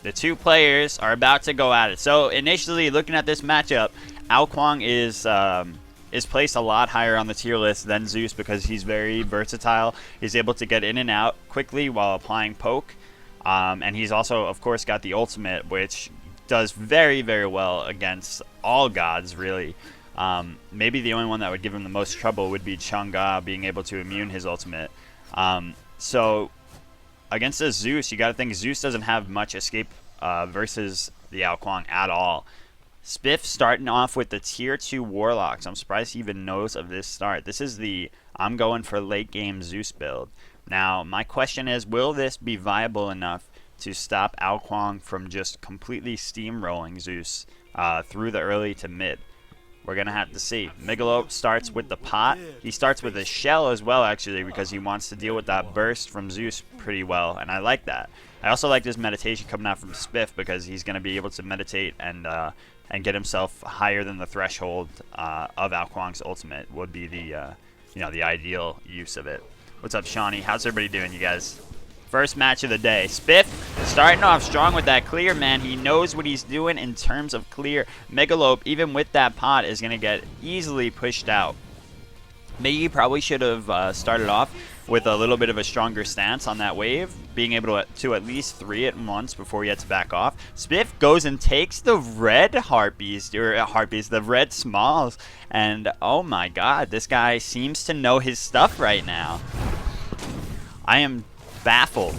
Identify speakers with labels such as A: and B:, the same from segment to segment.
A: The two players are about to go at it. So initially, looking at this matchup, Kuang is placed a lot higher on the tier list than Zeus because he's very versatile. He's able to get in and out quickly while applying poke. And he's also, of course, got the ultimate, which does very, very well against all gods, really. Maybe the only one that would give him the most trouble would be Chang'e being able to immune his ultimate. So against a Zeus, you got to think Zeus doesn't have much escape versus the Kuang at all. Spiff starting off with the tier 2 Warlocks. I'm surprised he even knows of this start. This is the I'm going for late game Zeus build. Now, my question is, will this be viable enough to stop Kuang from just completely steamrolling Zeus through the early to mid? We're going to have to see. Migalo starts with the pot. He starts with a shell as well, actually, because he wants to deal with that burst from Zeus pretty well, and I like that. I also like this meditation coming out from Spiff because he's going to be able to meditate and get himself higher than the threshold of Kuang's ultimate would be the the ideal use of it. What's up, Shawnee? How's everybody doing, you guys? First match of the day. Spiff starting off strong with that clear, man. He knows what he's doing in terms of clear. Migalope, even with that pot, is going to get easily pushed out. Miggy probably should have started off with a little bit of a stronger stance on that wave, being able to at least 3 at once before he had to back off. Spiff goes and takes the red harpies, or the red smalls, and oh my god, this guy seems to know his stuff right now. I am baffled.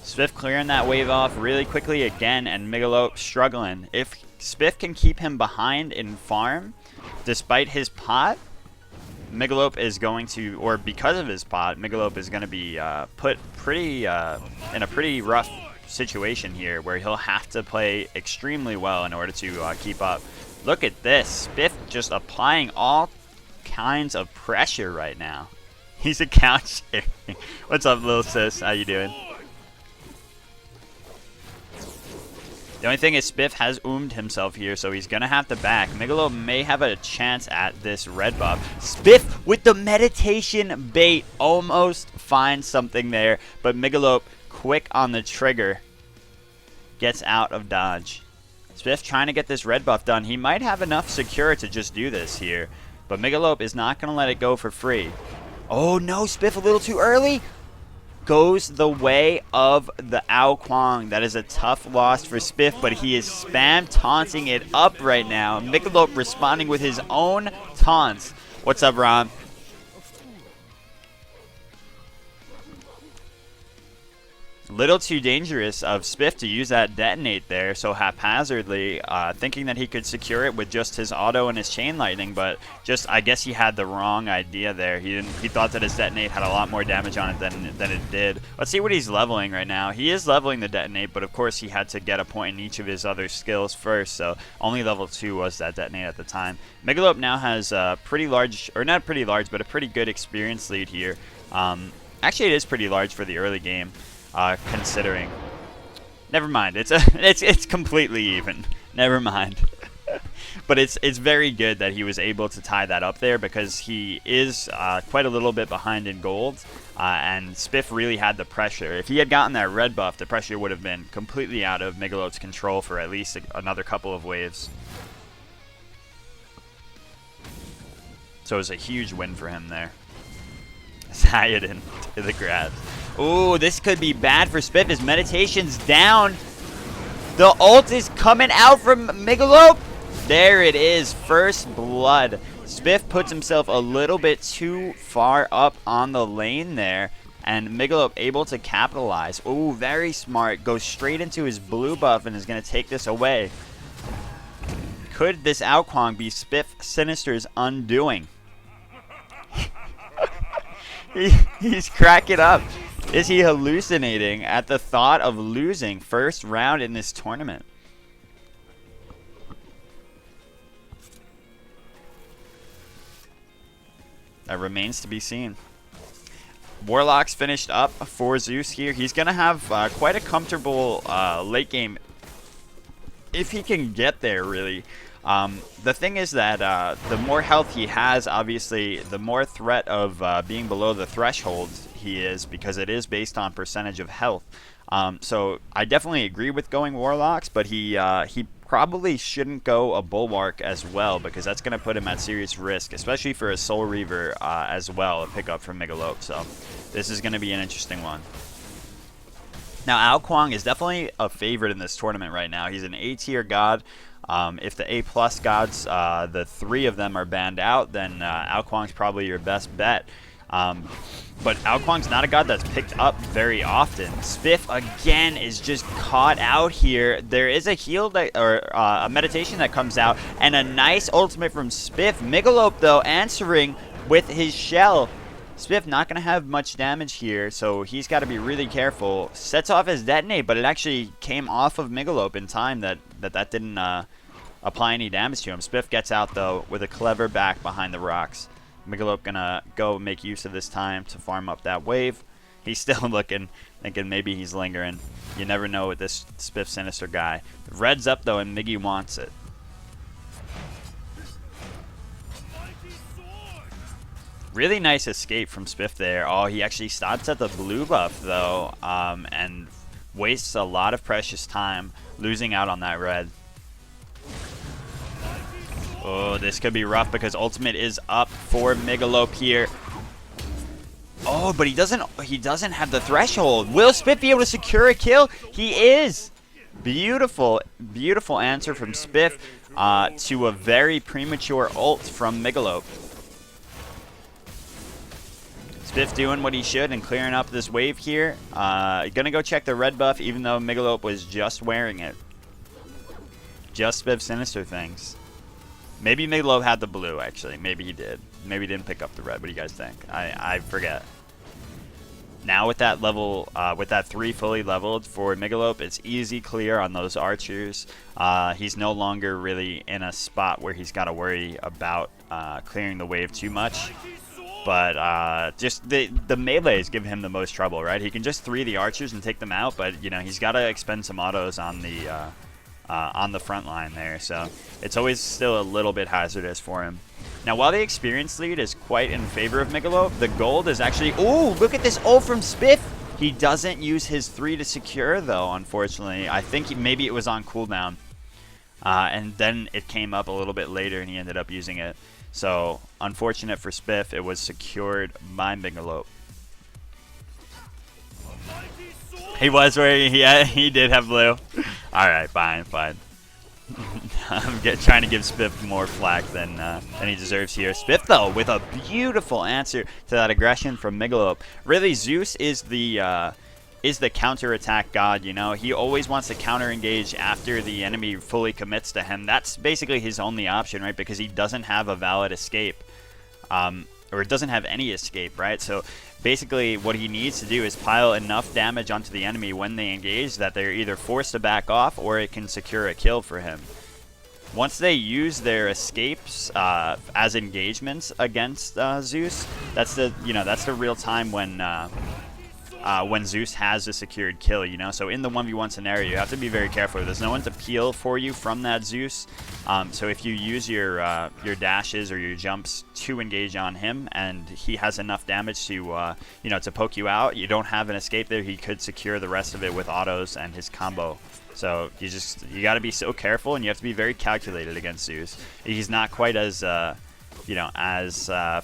A: Spiff clearing that wave off really quickly again, and Migalope struggling. If Spiff can keep him behind in farm, despite his pot, Migalope is going to, or because of his pot, Migalope is going to be put pretty in a pretty rough situation here, where he'll have to play extremely well in order to keep up. Look at this, Spiff just applying all kinds of pressure right now. He's a couch sharing. What's up, little sis? How you doing? The only thing is Spiff has oomed himself here, so he's going to have to back. Migalo may have a chance at this red buff. Spiff with the meditation bait almost finds something there, but Migalo quick on the trigger. Gets out of dodge. Spiff trying to get this red buff done. He might have enough secure to just do this here, but Migalope is not going to let it go for free. Oh no, Spiff a little too early. Goes the way of the Kuang. That is a tough loss for Spiff, but he is spam taunting it up right now. Migalope responding with his own taunts. What's up, Ron? Little too dangerous of Spiff to use that detonate there so haphazardly, thinking that he could secure it with just his auto and his chain lightning, but just I guess he had the wrong idea there. He thought that his detonate had a lot more damage on it than it did. Let's see what he's leveling right now. He is leveling the detonate, but of course he had to get a point in each of his other skills first, so only level 2 was that detonate at the time. Migalope now has a pretty large, or not pretty large, but a pretty good experience lead here. Actually, it is pretty large for the early game. Considering, never mind. It's completely even. Never mind. But it's very good that he was able to tie that up there, because he is quite a little bit behind in gold, and Spiff really had the pressure. If he had gotten that red buff, the pressure would have been completely out of Migalope's control for at least another couple of waves. So it was a huge win for him there. Sayadin to the grab. Ooh, this could be bad for Spiff. His meditation's down. The ult is coming out from Migalope. There it is. First blood. Spiff puts himself a little bit too far up on the lane there, and Migalope able to capitalize. Ooh, very smart. Goes straight into his blue buff and is going to take this away. Could this Kuang be SpiffSinister's undoing? He's cracking up. Is he hallucinating at the thought of losing first round in this tournament? That remains to be seen. Warlock's finished up for Zeus here. He's going to have quite a comfortable late game if he can get there, really. The thing is that the more health he has, obviously, the more threat of being below the threshold he is, because it is based on percentage of health. So I definitely agree with going Warlocks, but he probably shouldn't go a Bulwark as well, because that's going to put him at serious risk, especially for a Soul Reaver as well, a pickup from Migillope. So this is going to be an interesting one. Now, Kuang is definitely a favorite in this tournament right now. He's an A-tier god. If the A+ gods, the 3 of them are banned out, then Kuang's probably your best bet. But Kuang's not a god that's picked up very often. Spiff, again, is just caught out here. There is a heal that, or a meditation that comes out, and a nice ultimate from Spiff. Migillope, though, answering with his shell. Spiff not going to have much damage here, so he's got to be really careful. Sets off his detonate, but it actually came off of Migillope in time that didn't apply any damage to him. Spiff gets out, though, with a clever back behind the rocks. Migillope going to go make use of this time to farm up that wave. He's still looking, thinking maybe he's lingering. You never know with this SpiffSinister guy. Red's up, though, and Miggy wants it. Really nice escape from Spiff there. Oh, he actually stops at the blue buff, though, and wastes a lot of precious time losing out on that red. Oh, this could be rough because ultimate is up for Migillope here. Oh, but he doesn't have the threshold. Will Spiff be able to secure a kill? He is. Beautiful, beautiful answer from Spiff to a very premature ult from Migillope. Spiff doing what he should and clearing up this wave here. Gonna go check the red buff, even though Migillope was just wearing it. Just SpiffSinister things. Maybe Migillope had the blue, actually. Maybe he did. Maybe he didn't pick up the red. What do you guys think? I forget. Now with that level, with that 3 fully leveled for Migillope, it's easy clear on those archers. He's no longer really in a spot where he's got to worry about clearing the wave too much. But just the melees give him the most trouble, right? He can just 3 the archers and take them out, but you know he's got to expend some autos on the front line there. So it's always still a little bit hazardous for him. Now, while the experience lead is quite in favor of Migillope, the gold is actually... Ooh, look at this ult from Spiff! He doesn't use his 3 to secure, though, unfortunately. I think maybe it was on cooldown. And then it came up a little bit later, and he ended up using it. So, unfortunate for Spiff, it was secured by Migillope. He was wearing... he did have blue. Alright, fine. I'm trying to give Spiff more flack than he deserves here. Spiff, though, with a beautiful answer to that aggression from Migillope. Really, Zeus is the counterattack god, you know. He always wants to counter-engage after the enemy fully commits to him. That's basically his only option, right? Because he doesn't have a valid escape. Or it doesn't have any escape, right? So basically what he needs to do is pile enough damage onto the enemy when they engage that they're either forced to back off or it can secure a kill for him. Once they use their escapes as engagements against Zeus, that's the real time when Zeus has a secured kill, you know. So in the 1v1 scenario, you have to be very careful. There's no one to peel for you from that Zeus. So if you use your dashes or your jumps to engage on him, and he has enough damage to to poke you out, you don't have an escape there. He could secure the rest of it with autos and his combo. So you got to be so careful, and you have to be very calculated against Zeus. He's not quite as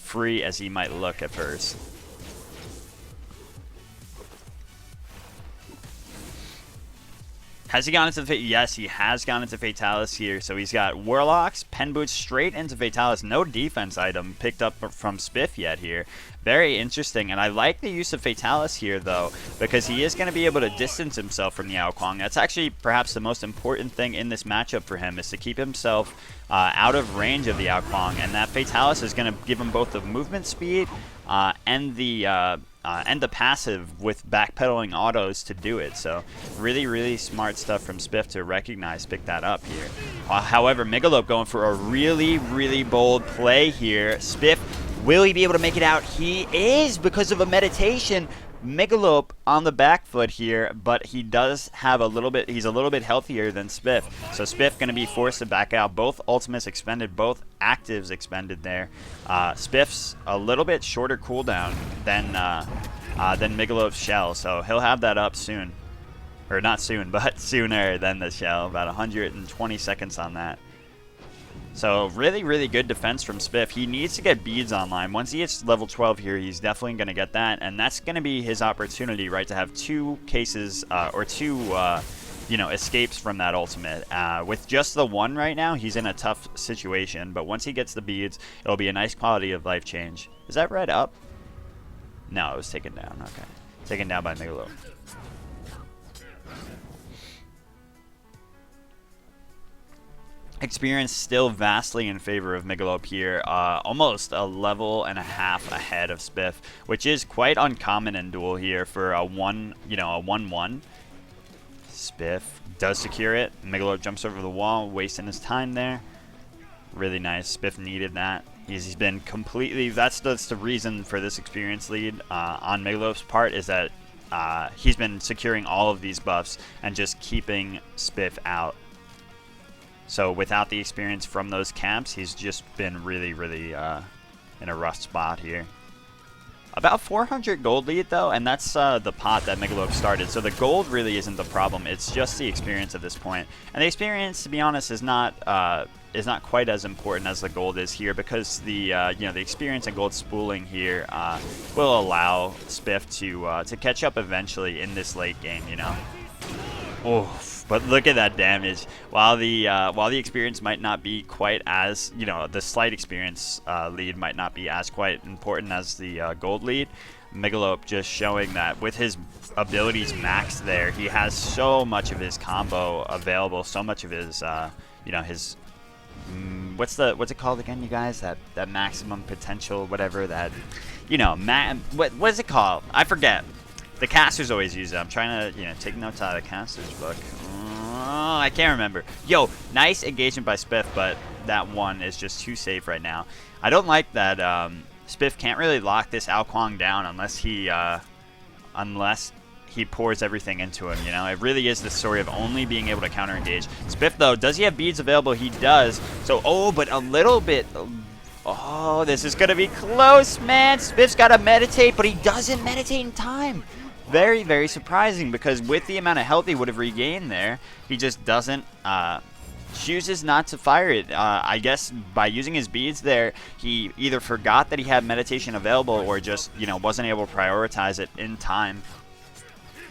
A: free as he might look at first. Has he gone into yes, he has gone into Fatalis here. So he's got Warlocks, Pen Boots straight into Fatalis. No defense item picked up from Spiff yet here. Very interesting. And I like the use of Fatalis here, though, because he is going to be able to distance himself from the Kuang. That's actually perhaps the most important thing in this matchup for him, is to keep himself out of range of the Kuang. And that Fatalis is going to give him both the movement speed and the passive with backpedaling autos to do it. So really, really smart stuff from Spiff to recognize, pick that up here. However, Migillope going for a really, really bold play here. Spiff, will he be able to make it out? He is, because of a meditation. Migillope on the back foot here, but he does have he's a little bit healthier than Spiff. So Spiff going to be forced to back out. Both ultimates expended, both actives expended there. Spiff's a little bit shorter cooldown than Migalope's shell. So he'll have that up soon. Or not soon, but sooner than the shell. About 120 seconds on that. So really, really good defense from Spiff. He needs to get beads online. Once he hits level 12 here, he's definitely going to get that. And that's going to be his opportunity, right, to have two cases or two, you know, escapes from that ultimate. With just the one right now, he's in a tough situation. But once he gets the beads, it'll be a nice quality of life change. Is that red up? No, it was taken down. Okay. Taken down by Migalo. Experience still vastly in favor of Migalope here, almost a level and a half ahead of Spiff, which is quite uncommon in Duel here for a 1-1. Spiff does secure it. Migalope jumps over the wall, wasting his time there. Really nice. Spiff needed that. He's been completely. That's the reason for this experience lead on Migalope's part, is that he's been securing all of these buffs and just keeping Spiff out. So without the experience from those camps, he's just been really, really in a rough spot here. About 400 gold lead though, and that's the pot that Migalope started. So the gold really isn't the problem. It's just the experience at this point. And the experience, to be honest, is not quite as important as the gold is here, because the the experience and gold spooling here will allow Spiff to catch up eventually in this late game. You know. Oh. But look at that damage. While the experience might not be quite as, the slight experience lead might not be as quite important as the gold lead, Migalope just showing that with his abilities maxed there, he has so much of his combo available, so much of his, his what's it called again, you guys? That maximum potential, whatever that, what is it called? I forget. The casters always use it. I'm trying to, take notes out of the caster's book. Oh, I can't remember. Yo, nice engagement by Spiff, but that one is just too safe right now. I don't like that Spiff can't really lock this Kuang down unless he pours everything into him, It really is the story of only being able to counter engage. Spiff, though, does he have beads available? He does. So, but a little bit. Oh, this is going to be close, man. Spiff's got to meditate, but he doesn't meditate in time. Very, very surprising, because with the amount of health he would have regained there, he just doesn't, chooses not to fire it. I guess by using his beads there, he either forgot that he had meditation available or just, wasn't able to prioritize it in time.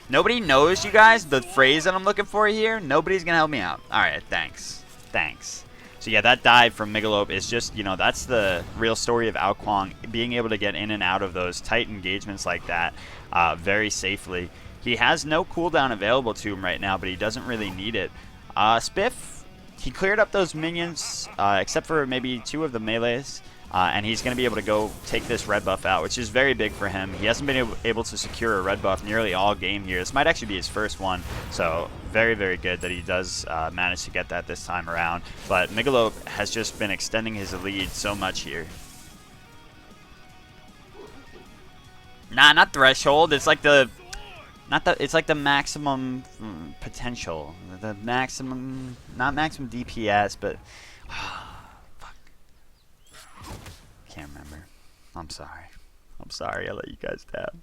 A: Nobody knows, you guys, the phrase that I'm looking for here. Nobody's going to help me out. All right, thanks. Thanks. So yeah, that dive from Migalope is just, that's the real story of Kuang, being able to get in and out of those tight engagements like that very safely. He has no cooldown available to him right now, but he doesn't really need it. Spiff, he cleared up those minions, except for maybe 2 of the melees, and he's going to be able to go take this red buff out, which is very big for him. He hasn't been able to secure a red buff nearly all game here. This might actually be his first one, so very, very good that he does manage to get that this time around. But Migalope has just been extending his lead so much here. Nah, not threshold. It's like it's like the maximum potential. The maximum, not maximum DPS, but fuck. Can't remember. I'm sorry. I let you guys down.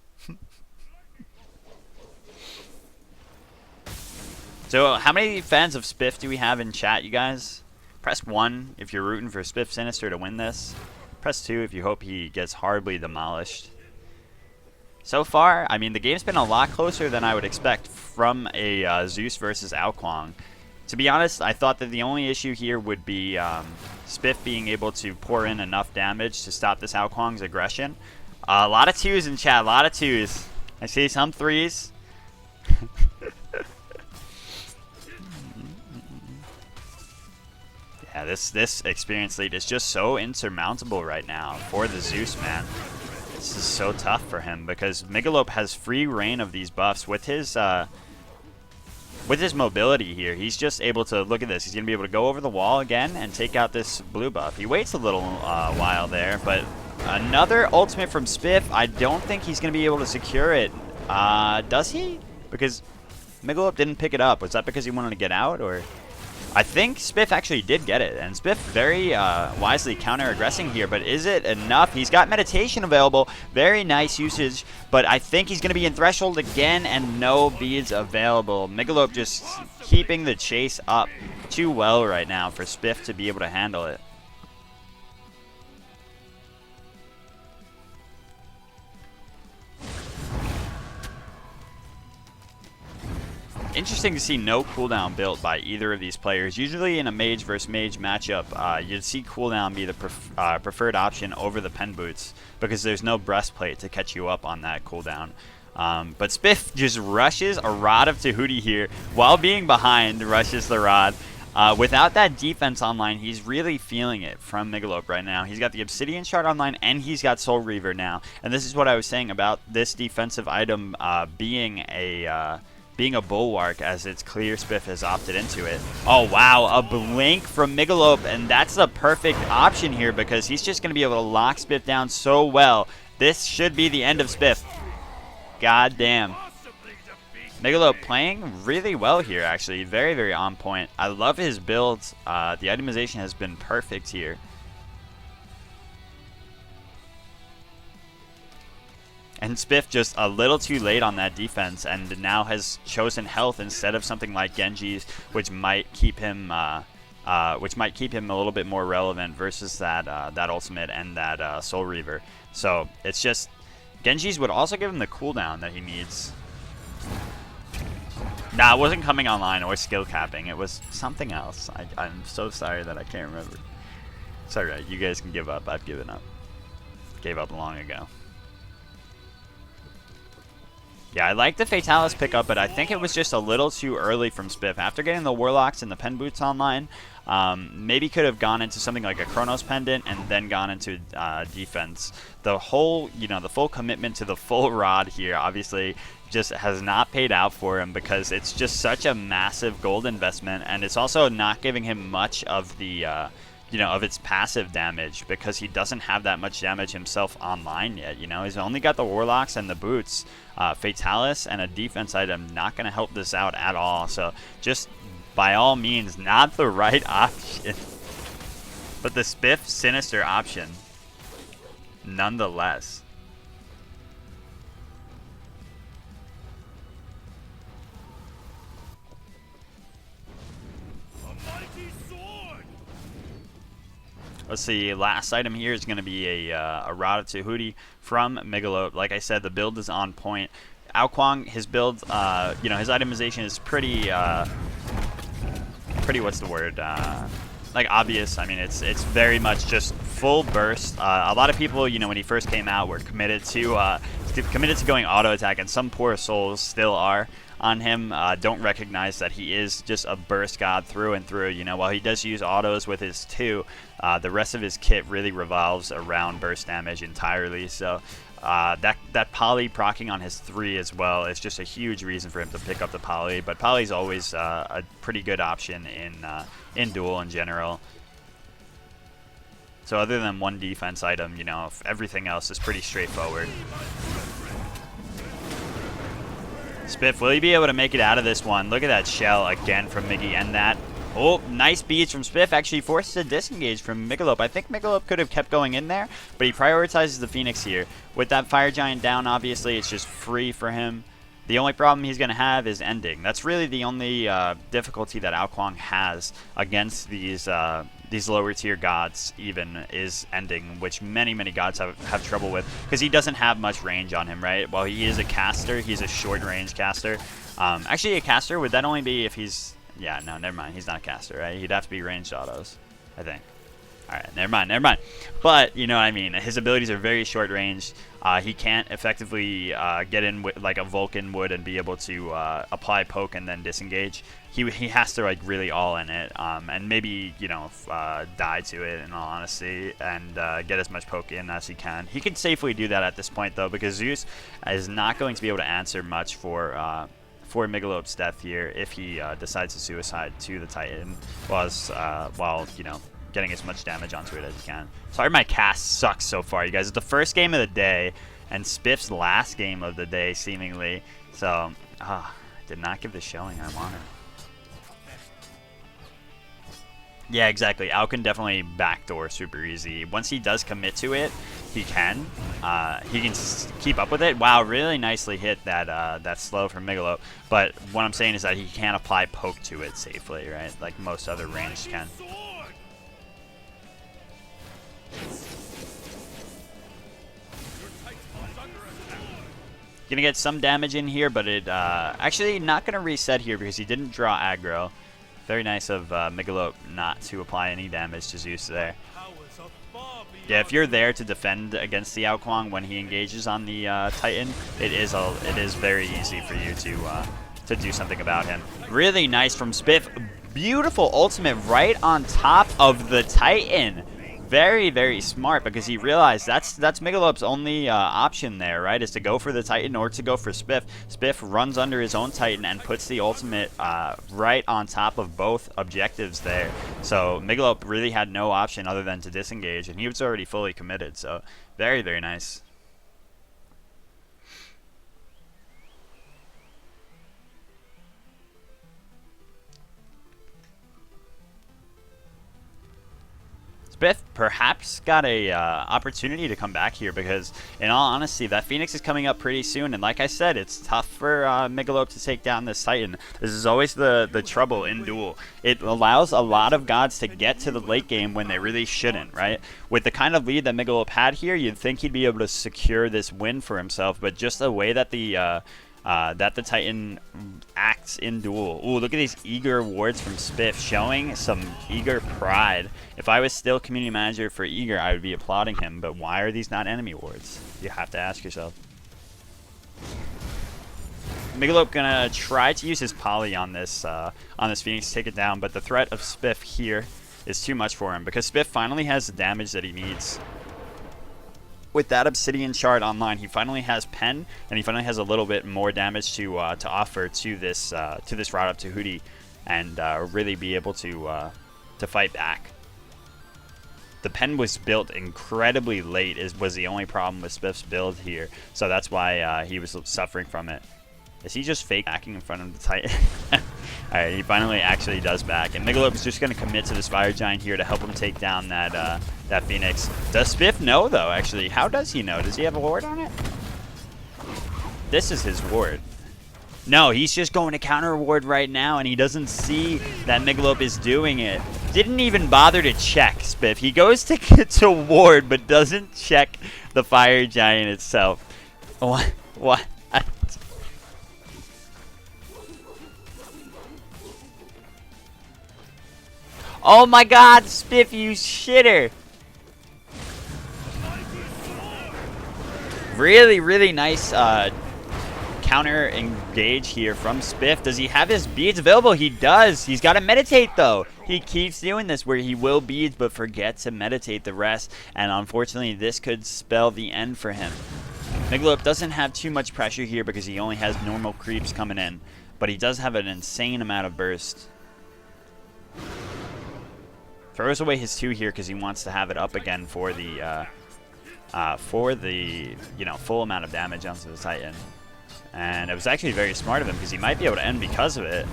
A: So, how many fans of Spiff do we have in chat, you guys? Press 1 if you're rooting for SpiffSinister to win this. Press 2 if you hope he gets horribly demolished. So far, I mean, the game's been a lot closer than I would expect from a Zeus versus Kuang. To be honest, I thought that the only issue here would be Spiff being able to pour in enough damage to stop this Kuang's aggression. A lot of 2s in chat, a lot of 2s. I see some 3s. Yeah, this experience lead is just so insurmountable right now for the Zeus, man. This is so tough for him because Migalope has free reign of these buffs with his mobility here. He's just able to, look at this, he's going to be able to go over the wall again and take out this blue buff. He waits a little while there, but another ultimate from Spiff. I don't think he's going to be able to secure it. Does he? Because Migalope didn't pick it up. Was that because he wanted to get out, or? I think Spiff actually did get it, and Spiff very wisely counter-aggressing here, but is it enough? He's got meditation available, very nice usage, but I think he's going to be in threshold again, and no beads available. Migillope just keeping the chase up too well right now for Spiff to be able to handle it. Interesting to see no cooldown built by either of these players. Usually in a mage versus mage matchup, you'd see cooldown be the preferred option over the pen boots because there's no breastplate to catch you up on that cooldown. But Spiff just rushes a Rod of Tahuti here while being behind, rushes the Rod. Without that defense online, he's really feeling it from Migillope right now. He's got the Obsidian Shard online, and he's got Soul Reaver now. And this is what I was saying about this defensive item being a bulwark, as it's clear Spiff has opted into it. Oh, wow, a blink from Migillope, and that's the perfect option here because he's just going to be able to lock Spiff down so well. This should be the end of Spiff. God damn. Migillope playing really well here, actually. Very, very on point. I love his builds. The itemization has been perfect here. And Spiff just a little too late on that defense, and now has chosen health instead of something like Genji's, which might keep him a little bit more relevant versus that that ultimate and that Soul Reaver. So it's just Genji's would also give him the cooldown that he needs. Nah, it wasn't coming online or skill capping. It was something else. I'm so sorry that I can't remember. It's alright. You guys can give up. I've given up. Gave up long ago. Yeah, I like the Fatalis pickup, but I think it was just a little too early from Spiff. After getting the Warlocks and the Pen Boots online, maybe could have gone into something like a Chronos Pendant and then gone into defense. The whole, the full commitment to the full Rod here, obviously, just has not paid out for him because it's just such a massive gold investment, and it's also not giving him much of the of its passive damage because he doesn't have that much damage himself online yet. He's only got the Warlocks and the Boots. Fatalis and a defense item not going to help this out at all. So just by all means, not the right option. But the SpiffSinister option, nonetheless. Let's see, last item here is going to be a Rod of Tahuti from Migalo. Like I said, the build is on point. Kuang, his build, his itemization is pretty, what's the word, like obvious. I mean, it's very much just full burst. A lot of people, when he first came out, were committed to going auto attack, and some poor souls still are on him. Don't recognize that he is just a burst god through and through. While he does use autos with his 2, the rest of his kit really revolves around burst damage entirely. So that poly proccing on his 3 as well is just a huge reason for him to pick up the poly. But poly's always a pretty good option in Duel in general. So other than one defense item, everything else is pretty straightforward. Spiff, will he be able to make it out of this one? Look at that shell again from Miggy, and that. Oh, nice beats from Spiff. Actually forced a disengage from Migalope. I think Migalope could have kept going in there, but he prioritizes the Phoenix here. With that Fire Giant down, obviously, it's just free for him. The only problem he's going to have is ending. That's really the only difficulty that Kuang has against these lower tier gods even is ending, which many gods have trouble with because he doesn't have much range on him, right? While he is a caster, he's a short range caster. Actually, a caster, would that only be if he's... Yeah, no, never mind. He's not a caster, right? He'd have to be ranged autos, I think. Alright, never mind. But, you know what I mean. His abilities are very short range. He can't effectively get in with, like a Vulcan would and be able to apply poke and then disengage. He has to like really all in it and maybe, die to it in all honesty and get as much poke in as he can. He can safely do that at this point though because Zeus is not going to be able to answer much for Migalope's death here if he decides to suicide to the Titan while getting as much damage onto it as he can. Sorry my cast sucks so far, you guys. It's the first game of the day and Spiff's last game of the day, seemingly. So, did not give the showing I wanted. Yeah, exactly. Al can definitely backdoor super easy. Once he does commit to it, he can. He can keep up with it. Wow, really nicely hit that slow from Migalo. But what I'm saying is that he can't apply poke to it safely, right? Like most other ranged can. Gonna get some damage in here, but it actually not gonna reset here because he didn't draw aggro. Very nice of Migalo not to apply any damage to Zeus there. Yeah, if you're there to defend against the Kuang when he engages on the Titan, it is very easy for you to do something about him. Really nice from Spiff. Beautiful ultimate right on top of the Titan. Very, very smart because he realized that's Migalope's only option there, right? Is to go for the Titan or to go for Spiff. Spiff runs under his own Titan and puts the ultimate right on top of both objectives there. So Migalope really had no option other than to disengage, and he was already fully committed. So very, very nice. Spiff perhaps got a opportunity to come back here because, in all honesty, that Phoenix is coming up pretty soon, and like I said, it's tough for Migalope to take down this Titan. This is always the trouble in Duel. It allows a lot of gods to get to the late game when they really shouldn't, right? With the kind of lead that Migalope had here, you'd think he'd be able to secure this win for himself, but just the way that the Titan acts in Duel. Ooh, look at these eager wards from Spiff, showing some eager pride. If I was still community manager for Eager, I would be applauding him, but why are these not enemy wards? You have to ask yourself. Migalope gonna try to use his poly on this Phoenix to take it down, but the threat of Spiff here is too much for him because Spiff finally has the damage that he needs. With that Obsidian shard online, he finally has Pen, and he finally has a little bit more damage to offer to this route up to Hootie, and really be able to fight back. The Pen was built incredibly late. Was the only problem with Spiff's build here, so that's why he was suffering from it. Is he just fake backing in front of the Titan? Alright, he finally actually does back. And Migalope is just going to commit to this Fire Giant here to help him take down that Phoenix. Does Spiff know, though, actually? How does he know? Does he have a ward on it? This is his ward. No, he's just going to counter ward right now, and he doesn't see that Migalope is doing it. Didn't even bother to check, Spiff. He goes to ward, but doesn't check the Fire Giant itself. What? Oh my god, Spiff, you shitter! Really, really nice counter engage here from Spiff. Does he have his beads available? He does. He's got to meditate, though. He keeps doing this where he will beads but forgets to meditate the rest. And unfortunately, this could spell the end for him. Migalope doesn't have too much pressure here because he only has normal creeps coming in. But he does have an insane amount of burst. Throws away his 2 here because he wants to have it up again for the full amount of damage onto the Titan. And it was actually very smart of him because he might be able to end because of it.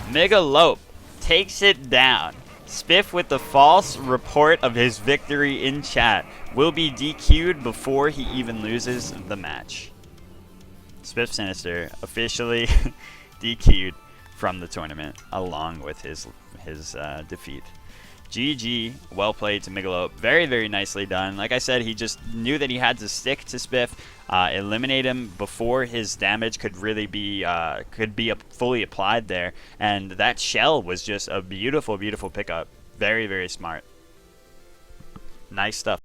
A: Migalope takes it down. Spiff with the false report of his victory in chat will be DQ'd before he even loses the match. SpiffSinister officially DQ'd from the tournament along with his defeat. GG, well played to Migalope. Very, very nicely done. Like I said, he just knew that he had to stick to Spiff, eliminate him before his damage could really be fully applied there. And that shell was just a beautiful, beautiful pickup. Very, very smart. Nice stuff.